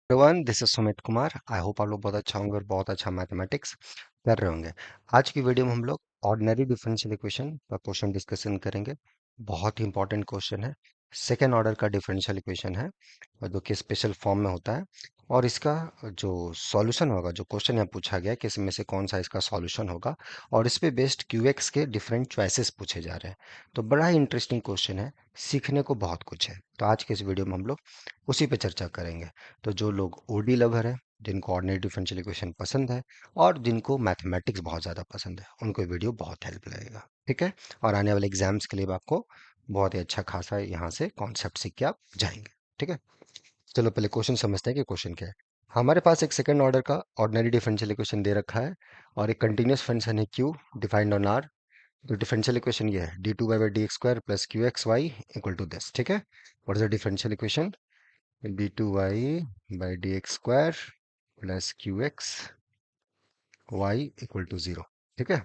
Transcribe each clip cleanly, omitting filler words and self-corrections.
Everyone, this is Sumit Kumar. I hope आप लोग बहुत अच्छा होंगे और बहुत अच्छा मैथमेटिक्स कर रहे होंगे। आज की वीडियो में हम लोग ऑर्डिनरी डिफरेंशियल इक्वेशन का क्वेश्चन डिस्कशन करेंगे। बहुत ही इंपॉर्टेंट क्वेश्चन है। सेकेंड ऑर्डर का डिफरेंशियल इक्वेशन है और जो कि स्पेशल फॉर्म में होता है। और इसका जो सॉल्यूशन होगा, जो क्वेश्चन यहाँ पूछा गया है कि इसमें से कौन सा इसका सॉल्यूशन होगा, और इस पे बेस्ड क्यूएक्स के डिफरेंट चॉइसेस पूछे जा रहे हैं। तो बड़ा ही इंटरेस्टिंग क्वेश्चन है, सीखने को बहुत कुछ है। तो आज के इस वीडियो में हम लोग उसी पे चर्चा करेंगे। तो जो लोग ओडी लवर है, जिनको ऑर्डिनरी डिफरेंशियल इक्वेशन पसंद है और जिनको मैथमेटिक्स बहुत ज़्यादा पसंद है, उनको ये वीडियो बहुत हेल्प लगेगा। ठीक है। और आने वाले एग्जाम्स के लिए भी आपको बहुत ही अच्छा खासा यहाँ से कॉन्सेप्ट सीख के आप जाएंगे। ठीक है। चलो पहले क्वेश्चन समझते हैं कि क्वेश्चन क्या है। हमारे पास एक सेकंड ऑर्डर का ऑर्डिनरी डिफरेंशियल इक्वेशन दे रखा है और एक कंटिन्यूस फंक्शन है क्यू डिफाइंड ऑन आर। तो डिफरेंशियल इक्वेशन ये है d2y d x square plus q x y equal to this. ठीक है। What is the differential equation? d2y d x square plus q x y equal to zero. ठीक है।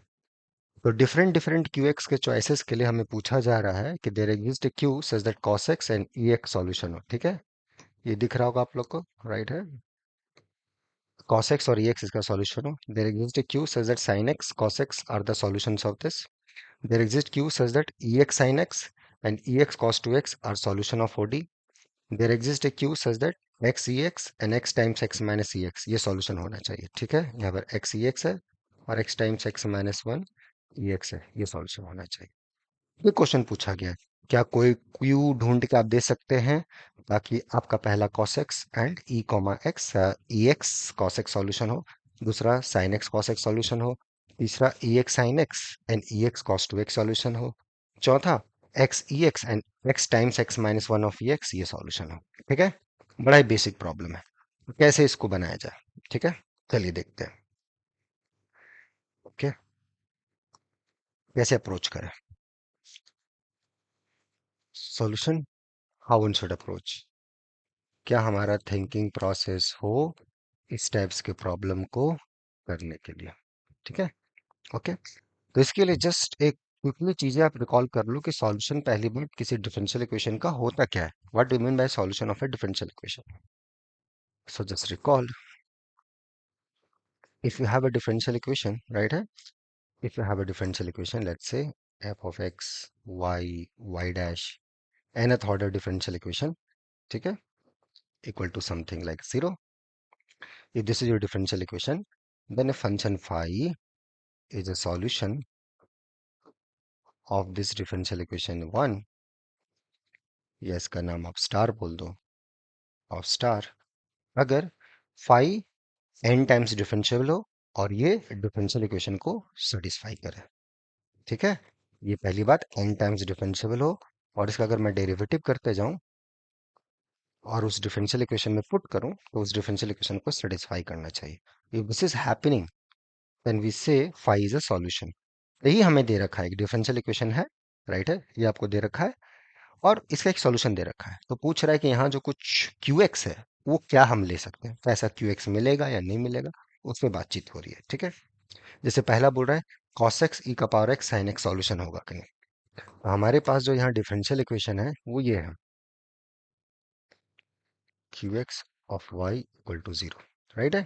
तो different different q x के choices के लिए हमें पूछा जा रहा है कि there exist a q such that cos x and e x solution हो। ठीक है। ये दिख रहा होगा आप लोग को, राइट है। cos x और e x इसका सॉल्यूशन हो। There exist a q such that sin x cos x are the solutions of this. There exist q such that e x sin x and e x cos 2x are solution of OD। There exist a q such that x e x and x times x minus e x ये solution होना चाहिए। ठीक है। यहाँ पर x e x है और x times x minus one e x है, ये सॉल्यूशन होना चाहिए। ये क्वेश्चन पूछा गया है। क्या कोई क्यू ढूंढ के आप दे सकते हैं ताकि आपका पहला cos x and e comma x e x cos x solution हो, दूसरा sin x cos x solution हो, तीसरा e x sin x and e x cos 2x solution हो, चौथा x e x and x times x minus one of E x ये solution हो। ठीक है। बड़ा ही बेसिक प्रॉब्लम है। तो कैसे इसको बनाया जाए? ठीक है, चलिए देखते हैं। ओके, कैसे अप्रोच करें solution, how one should approach. क्या हमारा थिंकिंग प्रोसेस हो इस टाइप्स के प्रॉब्लम को करने के लिए। ठीक है। ओके। तो इसके लिए जस्ट एक क्विकली चीजें आप रिकॉल कर लो कि सॉल्यूशन पहली बार किसी डिफरेंशियल इक्वेशन का होता क्या है। What do mean by solution of a differential equation? So just recall, if you have a differential equation, right है। If you have a differential equation, let's say f of x y y dash nth order differential equation, ठीक है, equal to something like zero. If this is your differential equation, then a function phi is a solution of this differential equation 1, या इसका नाम आप star बोल दो, of star, अगर phi n times differential हो और ये डिफरेंशियल इक्वेशन को सेटिस्फाई करे। ठीक है। ये पहली बात, n टाइम्स डिफरेंशियल हो और इसका अगर मैं डेरिवेटिव करते जाऊं और उस डिफरेंशियल इक्वेशन में पुट करूं तो उस डिफरेंशियल इक्वेशन को सेटिस्फाई करना चाहिए। If this is happening then we say phi is a solution. यही हमें दे रखा है, एक डिफरेंशियल इक्वेशन है, राइट है, ये आपको दे रखा है और इसका एक सॉल्यूशन दे रखा है। तो पूछ रहा है कि यहाँ जो कुछ QX है वो क्या हम ले सकते हैं, तो ऐसा QX मिलेगा या नहीं मिलेगा, उस पर बातचीत हो रही है। ठीक है। जैसे पहला बोल रहा है cos x e का power x sin x solution होगा कहीं। तो हमारे पास जो यहाँ डिफरेंशियल इक्वेशन है वो ये है, QX of y equal to zero, right है।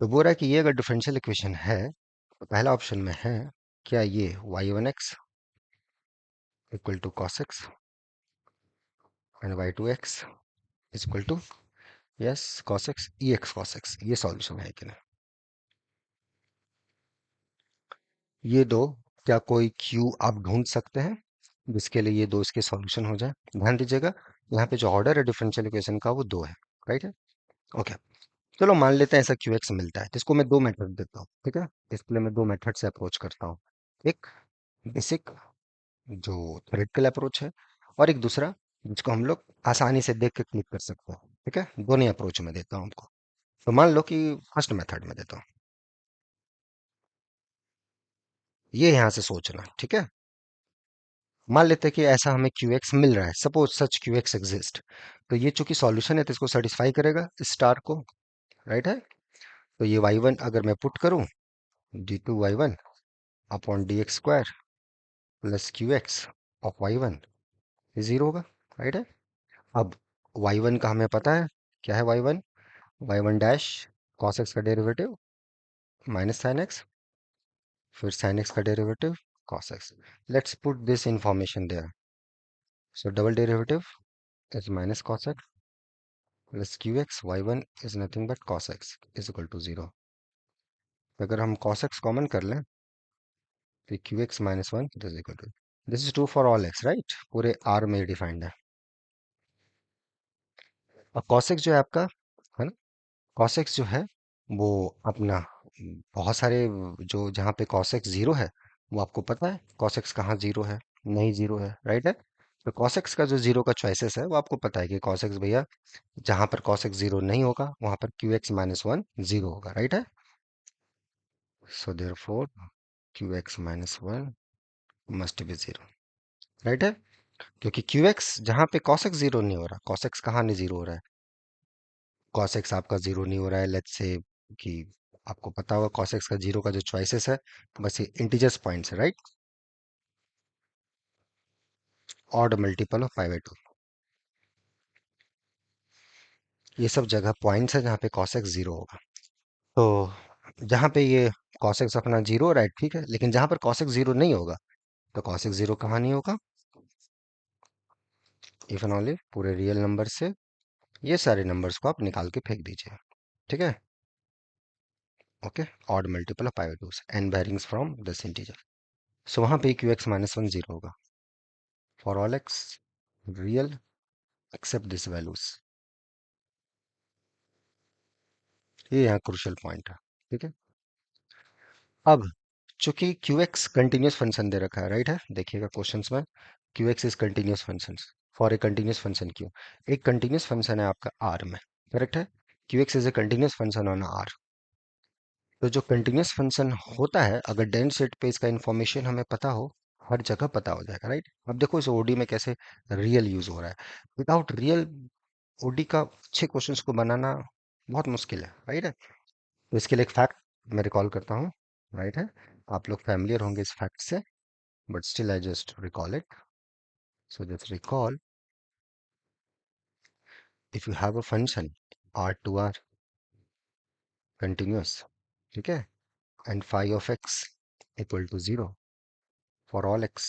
तो बोल रहा है कि ये अगर डिफरेंशियल इक्वेशन है तो पहला ऑप्शन में है, क्या ये y1x equal to cos x and y2x is equal to, yes, cos x e x cos x, ये सॉल्यूशन है कि नहीं। ये दो, क्या कोई क्यू आप ढूंढ सकते हैं जिसके लिए ये दो इसके सॉल्यूशन हो जाए? ध्यान दीजिएगा, यहाँ पे जो ऑर्डर है डिफरेंशियल इक्वेशन का वो दो है, राइट है। ओके। चलो मान लेते हैं ऐसा क्यू एक्स मिलता है, तो इसको मैं दो मेथड देता हूँ। ठीक है। इसके लिए मैं दो मेथड से अप्रोच करता हूँ। एक बेसिक जो थ्योरेटिकल अप्रोच है और एक दूसरा जिसको हम लोग आसानी से देख के क्लिक कर सकते हैं। ठीक है। दोनों अप्रोच में देता हूँ हमको। तो मान लो कि फर्स्ट मेथड में देता हूँ, ये यहाँ से सोचना। ठीक है। मान लेते हैं कि ऐसा हमें क्यू एक्स मिल रहा है, सपोज सच क्यू एक्स एग्जिस्ट। तो ये चूंकि सॉल्यूशन है तो इसको सेटिस्फाई करेगा स्टार को, राइट है। तो ये वाई वन अगर मैं पुट करूं, d2y1 upon d x square plus q x of y one, ये जीरो होगा, राइट है। अब वाई वन का हमें पता है क्या है y one, y1 dash cos x का डेरिवेटिव माइनस साइन एक्स, फिर साइन एक्स का derivative cos x. Let's put this information there. So double derivative is minus cos x plus qx y1 is nothing but cos x is equal to 0. अगर हम cos x common कर लें तो qx minus 1 is equal to, this is true for all x, right? पूरे r में defined है. और cos x जो है आपका, है ना, cos x जो है वो अपना बहुत सारे जो जहाँ पे cos x जीरो है वो आपको पता है cos x कहाँ जीरो है, नहीं जीरो है, राइट है. तो cos x का जो जीरो का चॉइसेस है वो आपको पता है कि cos x भैया जहां पर cos x जीरो नहीं होगा वहां पर qx माइनस वन जीरो होगा, राइट है. So therefore qx minus one must be zero, right है. क्योंकि qx जहां पे cos x जीरो नहीं हो रहा, cos x कहाँ नहीं जीरो हो रहा है, cos x आपका जीरो नहीं हो रहा है, लेट्स से कि आपको पता होगा cos x का जीरो का जो चॉइसेस है बस ये इंटीजर्स पॉइंट्स है, राइट. ऑड मल्टीपल ऑफ 5/2, ये सब जगह पॉइंट्स है जहाँ पे cos x जीरो होगा. तो जहाँ पे ये cos x अपना जीरो हो रहा है, ठीक है, लेकिन जहां पर cos x जीरो नहीं होगा तो cos x जीरो कहाँ नहीं होगा, इफ एंड ओनली पूरे रियल नंबर से ये सारे नंबर्स को आप निकाल के फेंक दीजिए, ठीक है. Okay, odd multiple of 5/2 n varyings from this integer. So वहां पे Q x minus one zero होगा for all x real except this values. ये यहाँ क्रूशियल पॉइंट है, ठीक है. अब चूंकि क्यू एक्स कंटिन्यूस फंक्शन दे रखा है, राइट है, देखिएगा क्वेश्चंस में Q x is continuous function for a continuous function Q. एक कंटिन्यूस फंक्शन है आपका आर में, करेक्ट है. Q x is a continuous function on R. तो जो कंटिन्यूस फंक्शन होता है अगर डेंस सेट पे इसका इन्फॉर्मेशन हमें पता हो हर जगह पता हो जाएगा, राइट. अब देखो इस ओडी में कैसे रियल यूज हो रहा है. विदाउट रियल ओडी का अच्छे क्वेश्चंस को बनाना बहुत मुश्किल है, राइट है. तो इसके लिए एक फैक्ट मैं रिकॉल करता हूँ, राइट है. आप लोग फैमिलियर होंगे इस फैक्ट से, but still I just recall it. So just recall, if you have a function R to R continuous, ठीक है, and phi of x equal to zero for all x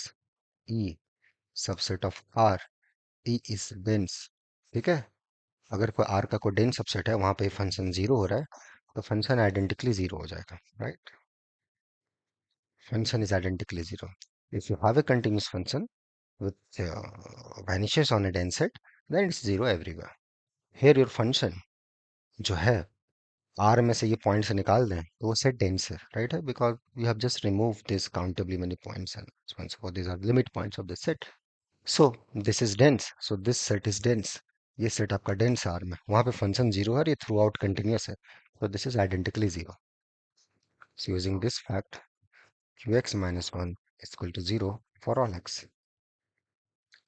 E subset of R, E is dense, ठीक है. अगर कोई are का कोई dense subset है वहां पे फंक्शन जीरो हो रहा है तो फंक्शन आइडेंटिकली जीरो हो जाएगा, right. Function is identically zero if you have a continuous function with vanishes on a dense set, then it's zero everywhere. Here your function जो है R में से ये पॉइंट से निकाल दें तो वो सेट डेंस है, राइट है, because we have just remove this countably many points and so this are limit points of this set. So this is dense, so this set is dense. ये set आपका dense R में, वहां पे function zero है और ये throughout continuous है, so this is identically zero. So using this fact, qx minus 1 is equal to 0 for all x.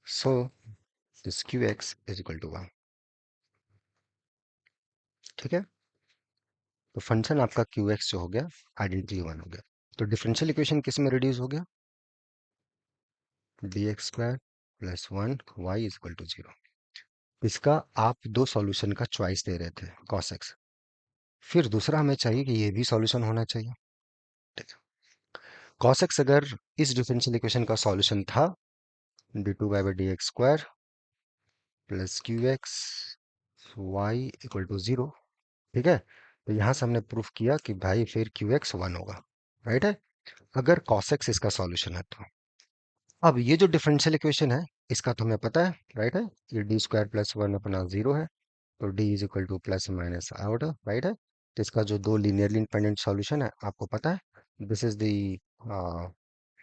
So this qx is equal to 1. ठीक है. तो फंक्शन आपका qx जो हो गया आइडेंटिकली 1 हो गया. तो डिफरेंशियल इक्वेशन किस में रिड्यूस हो गया, dx square plus one y is equal to zero. इसका आप दो सॉल्यूशन का चॉइस दे रहे थे cos x, फिर दूसरा हमें चाहिए कि ये भी सॉल्यूशन होना चाहिए, ठीक है. cos x अगर इस डिफरेंशियल इक्वेशन का सॉल्यूशन था d2 by dx square plus q x y equal to zero, ठीक है. तो यहां से हमने प्रूफ किया कि भाई फिर क्यू एक्स वन होगा, राइट है, अगर cos x इसका सॉल्यूशन है तो. अब ये जो डिफरेंशियल इक्वेशन है इसका तो हमें पता है, राइट है, ये डी स्क्वायर प्लस वन अपना जीरो है, तो D is equal two plus minus out, right है. तो इसका जो दो लीनियरली इंडिपेंडेंट सॉल्यूशन है आपको पता है, this is the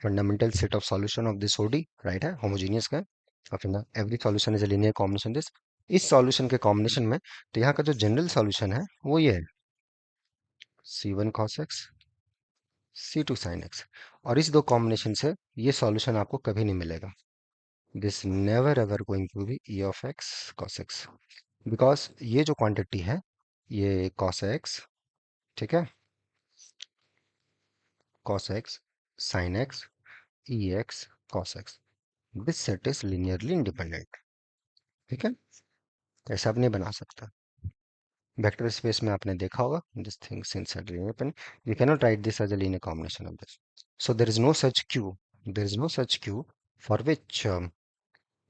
fundamental set of solution of this OD, right है, homogeneous का. और फिर ना every solution is a linear combination this. इस सॉल्यूशन के कॉम्बिनेशन में तो यहाँ का जो जनरल सॉल्यूशन है वो ये है C1 cos x C2 sin x. और इस दो कॉम्बिनेशन से ये सॉल्यूशन आपको कभी नहीं मिलेगा, this never ever going to be e of x cos x, because ये जो क्वांटिटी है ये cos x, ठीक है, cos x sin x ex cos x, this set is linearly independent, ठीक है. ऐसा आप नहीं बना सकता. वेक्टर स्पेस में आपने देखा होगा this things inside linear pen you cannot write this as a linear combination of this. So there is no such q, there is no such q for which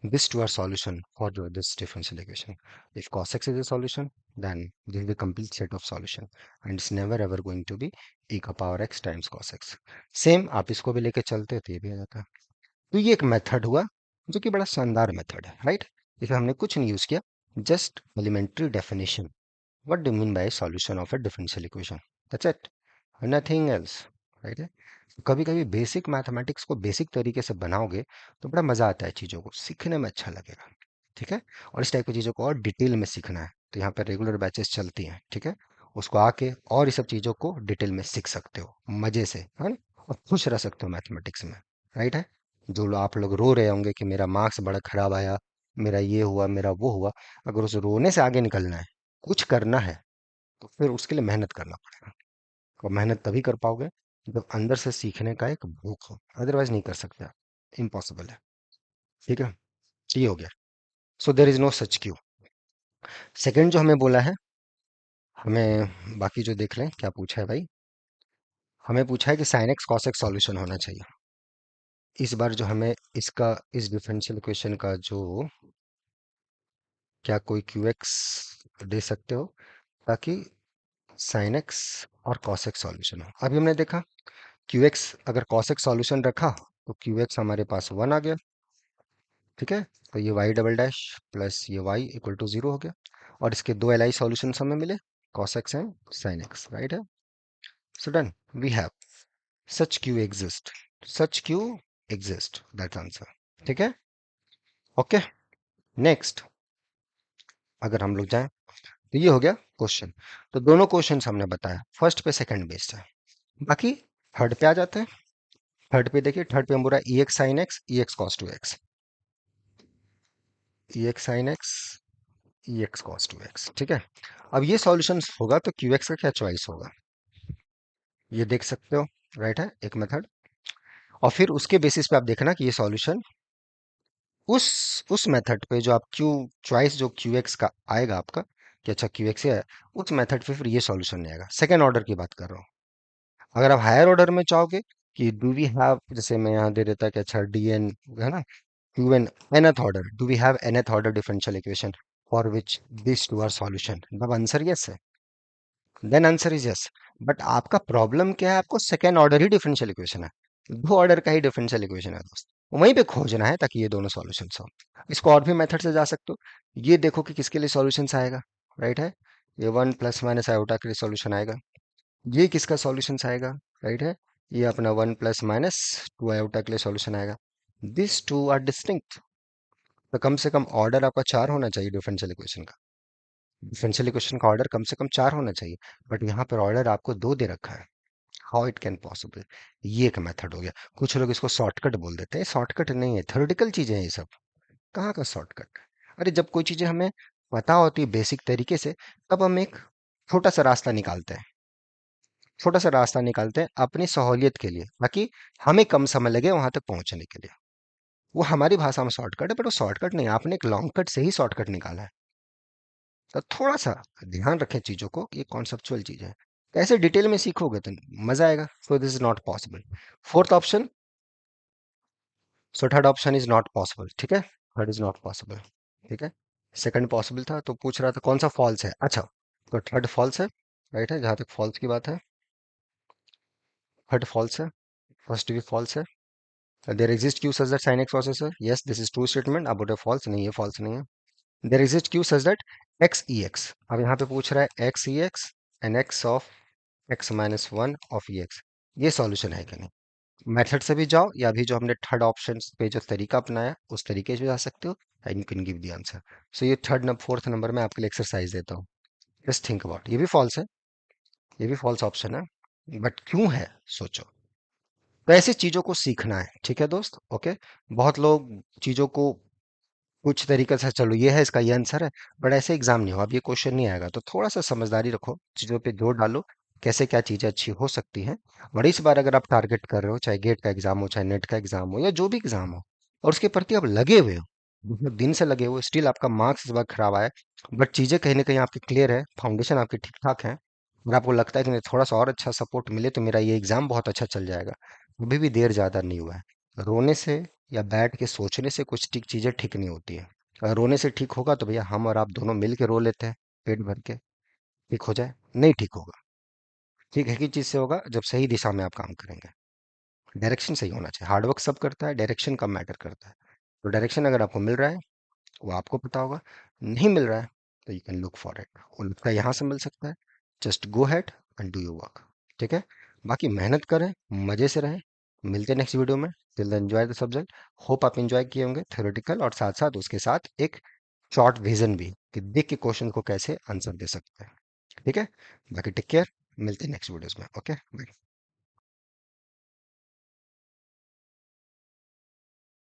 these two are solution for this differential equation. If cos x is a solution, then this is the complete set of solution and it's never ever going to be e का power x times cos x. Same आप इसको भी लेके चलते तो ये भी आ जाता। तो ये एक मेथड हुआ जो कि बड़ा शानदार मेथड है, राइट? इसमें हमने कुछ नहीं यूज किया, just elementary definition what do mean by solution of a differential equation, that's it, nothing else, right है? कभी कभी बेसिक मैथमेटिक्स को बेसिक तरीके से बनाओगे तो बड़ा मजा आता है, चीजों को सीखने में अच्छा लगेगा, ठीक है? और इस टाइप की चीजों को और डिटेल में सीखना है तो यहाँ पर रेगुलर बैचेस चलती हैं, ठीक है? उसको आके और ये सब चीजों को डिटेल में सीख सकते हो मजे से, है ना? और खुश रह सकते हो मैथमेटिक्स में, राइट है? आप लोग रो रहे होंगे कि मेरा मार्क्स बड़ा खराब आया, मेरा ये हुआ, मेरा वो हुआ, अगर उस रोने से आगे निकलना है, कुछ करना है, तो फिर उसके लिए मेहनत करना पड़ेगा। और मेहनत तभी कर पाओगे जब अंदर से सीखने का एक भूख हो, अदरवाइज नहीं कर सकते आप, इम्पॉसिबल है, ठीक है? ये हो गया। So there is no such Q. Second जो हमें बोला है, हमें बाकी जो देख लें क्या पूछा है भाई। हमें पूछा है कि sine x cos x solution होना चाहिए। इस बार जो हमें इसका इस डिफरेंशियल इक्वेशन का जो क्या कोई क्यू एक्स दे सकते हो ताकि साइन एक्स और कॉस एक्स सॉल्यूशन हो। अभी हमने देखा क्यू एक्स अगर कॉस एक्स सॉल्यूशन रखा तो क्यू एक्स हमारे पास 1 आ गया, ठीक है? तो ये वाई डबल डैश प्लस ये वाई इक्वल टू 0 हो गया और इसके दो एल आई सॉल्यूशन हमें मिले, cos x and sine x, right है? So done, we have such Q exist, such Q exist, that's answer, ठीक है? ओके, नेक्स्ट अगर हम लोग जाएं तो ये हो गया क्वेश्चन। तो दोनों क्वेश्चंस हमने बताया, फर्स्ट पे सेकंड बेस्ड है। बाकी थर्ड पे आ जाते हैं। थर्ड पे देखिए, थर्ड पे हम बोल रहा है ई x sine x e x cos two x, e x sine x e x cos two x, ठीक है? अब ये सॉल्यूशन होगा तो क्यू एक्स का क्या चॉइस होगा, ये देख सकते हो, राइट है? एक मेथड। और फिर उसके बेसिस पे आप देखना कि ये सॉल्यूशन उस मेथड पे जो आप क्यू चॉइस जो क्यू एक्स का आएगा आपका, कि अच्छा क्यू एक्स है, उस मेथड पे फिर ये सॉल्यूशन नहीं आएगा। सेकेंड ऑर्डर की बात कर रहा हूँ। अगर आप हायर ऑर्डर में चाहोगे कि डू वी हैव, जैसे मैं यहाँ दे देता कि अच्छा डी एन, है ना, q n nth order, do we have nth order differential equation for which this two are solution, तब आंसर यस है, then answer is yes. But आपका प्रॉब्लम क्या है, आपको सेकेंड ऑर्डर ही डिफरेंशियल इक्वेशन है, दो ऑर्डर का ही डिफरेंशियल इक्वेशन है दोस्त, वहीं पे खोजना है ताकि ये दोनों सॉल्यूशन हो। इसको और भी मेथड से जा सकते हो, ये देखो कि किसके लिए सॉल्यूशन आएगा, राइट है? ये वन प्लस माइनस आयोटा के लिए सॉल्यूशन आएगा, ये किसका सॉल्यूशन आएगा, राइट है? ये अपना one plus minus two iota के लिए सॉल्यूशन आएगा। दिस टू आर डिस्टिंक्ट, तो कम से कम ऑर्डर आपका चार होना चाहिए डिफरेंशियल इक्वेशन का, डिफरेंशियल इक्वेशन का ऑर्डर कम से कम चार होना चाहिए, बट यहाँ पर ऑर्डर आपको दो दे रखा है। How it can possible? ये एक मेथड हो गया। कुछ लोग इसको शॉर्टकट बोल देते हैं, शॉर्टकट नहीं है, थ्योरेटिकल चीजें हैं ये सब, कहाँ का शॉर्टकट? अरे जब कोई चीजें हमें पता होती है बेसिक तरीके से, तब हम एक छोटा सा रास्ता निकालते हैं, छोटा सा रास्ता निकालते हैं अपनी सहूलियत के लिए, ताकि हमें कम समय लगे वहां तक पहुंचने के लिए। वो हमारी भाषा में शॉर्टकट है, बट वो शॉर्टकट नहीं, आपने एक लॉन्ग कट से ही शॉर्टकट निकाला है। तो थोड़ा सा ध्यान रखें चीजों को, ये कॉन्सेप्चुअल चीज है, कैसे डिटेल में सीखोगे तो मजा आएगा। सो this is not possible, fourth option. So third option is not possible, ठीक है? थर्ड इज नॉट पॉसिबल, ठीक है? सेकंड पॉसिबल था तो पूछ रहा था कौन सा फॉल्स है, अच्छा तो थर्ड फॉल्स है, राइट है? जहां तक फॉल्स की बात है, थर्ड फॉल्स है, फर्स्ट भी फॉल्स है। There exist q such that sin x processor, yes this is true statement, अब बोले फॉल्स नहीं, ये फॉल्स नहीं है। There exist q such that x e x, अब यहाँ पे पूछ रहा है x e x and x of x minus one of E x, ये सॉल्यूशन है कि नहीं? मेथड से भी जाओ या अभी जो हमने थर्ड ऑप्शन पे जो तरीका अपनाया उस तरीके से भी जा सकते हो, and you can give the answer. So ये थर्ड फोर्थ नंबर में आपके लिए एक्सरसाइज देता हूँ, जस्ट थिंक अबाउट, ये भी फॉल्स है, ये भी फॉल्स ऑप्शन है, बट क्यों है, सोचो। तो ऐसी चीजों को सीखना है, ठीक है दोस्त? ओके। बहुत लोग चीजों को कुछ तरीके से, चलो ये है इसका ये आंसर है, बट ऐसे एग्जाम नहीं हो, अब ये क्वेश्चन नहीं आएगा, तो थोड़ा सा समझदारी रखो, चीजों पे जोर डालो, कैसे क्या चीजें अच्छी हो सकती हैं। और इस बार अगर आप टारगेट कर रहे हो, चाहे गेट का एग्जाम हो, चाहे नेट का एग्जाम हो, या जो भी एग्जाम हो, और उसके प्रति आप लगे हुए हो, मतलब दिन से लगे हुए, स्टिल आपका मार्क्स इस बार खराब आया, बट चीजें कहीं ना कहीं आपकी क्लियर है, फाउंडेशन आपकी ठीक ठाक है, और आपको लगता है कि नहीं थोड़ा सा और अच्छा सपोर्ट मिले तो मेरा ये एग्जाम बहुत अच्छा चल जाएगा, अभी भी देर ज्यादा नहीं हुआ है। रोने से या बैठ के सोचने से कुछ ठीक चीजें ठीक नहीं होती है। अगर रोने से ठीक होगा तो भैया हम और आप दोनों मिल के रो लेते हैं, पेट भर के, ठीक हो जाए। नहीं ठीक होगा। ठीक है, किस चीज से होगा? जब सही दिशा में आप काम करेंगे, डायरेक्शन सही होना चाहिए। हार्डवर्क सब करता है, डायरेक्शन कम मैटर करता है। तो डायरेक्शन अगर आपको मिल रहा है, वो आपको पता होगा। नहीं मिल रहा है तो you can look for it, वो लगता है यहाँ से मिल सकता है। Just go had and do your work. ठीक है, बाकी मेहनत करें, मजे से रहें। मिलते हैं नेक्स्ट वीडियो में। Till enjoy the subject. Hope आप एंजॉय किए होंगे थ्योरेटिकल, और साथ साथ उसके साथ एक शॉर्ट विजन भी, कि देख के क्वेश्चन को कैसे आंसर दे सकते हैं। ठीक है, बाकी टेक केयर। मिलते हैं नेक्स्ट वीडियोस में। Okay, bye.